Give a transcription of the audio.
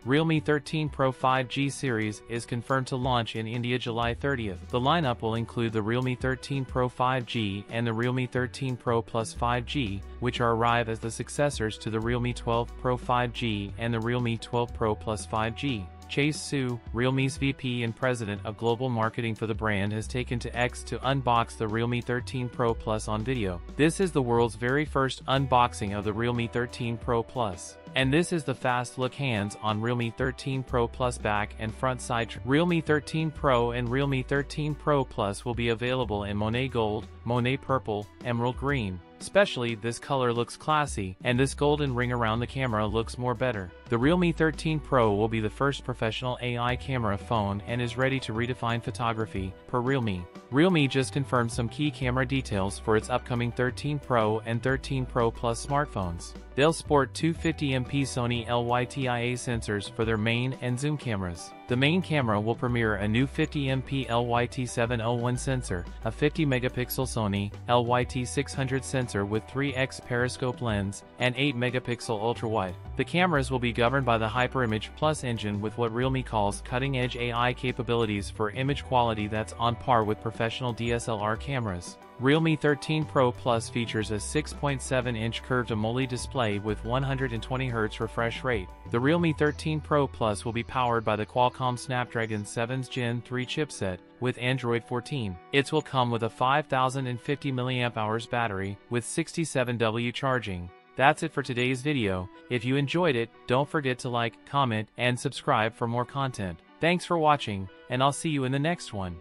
Realme 13 Pro 5G series is confirmed to launch in India July 30th. The lineup will include the Realme 13 Pro 5G and the Realme 13 Pro Plus 5G, which are arrive as the successors to the Realme 12 Pro 5G and the Realme 12 Pro Plus 5G. Chase Su, Realme's VP and President of Global Marketing for the brand, has taken to X to unbox the Realme 13 Pro Plus on video. This is the world's very first unboxing of the Realme 13 Pro Plus. And this is the fast look hands-on Realme 13 Pro Plus back and front side. Realme 13 Pro and Realme 13 Pro Plus will be available in Monet Gold, Monet Purple, Emerald Green. Especially this color looks classy, and this golden ring around the camera looks more better. The Realme 13 Pro will be the first professional AI camera phone and is ready to redefine photography, per Realme. Realme just confirmed some key camera details for its upcoming 13 Pro and 13 Pro Plus smartphones. They'll sport 250MP Sony LYTIA sensors for their main and zoom cameras. The main camera will premiere a new 50MP LYT701 sensor, a 50MP Sony LYT600 sensor with 3x periscope lens, and 8MP ultrawide. The cameras will be governed by the HyperImage Plus engine with what Realme calls cutting-edge AI capabilities for image quality that's on par with professional DSLR cameras. Realme 13 Pro Plus features a 6.7-inch curved AMOLED display with 120Hz refresh rate. The Realme 13 Pro Plus will be powered by the Qualcomm Snapdragon 7's Gen 3 chipset with Android 14. It will come with a 5050 mAh battery with 67W charging. That's it for today's video. If you enjoyed it, don't forget to like, comment, and subscribe for more content. Thanks for watching, and I'll see you in the next one.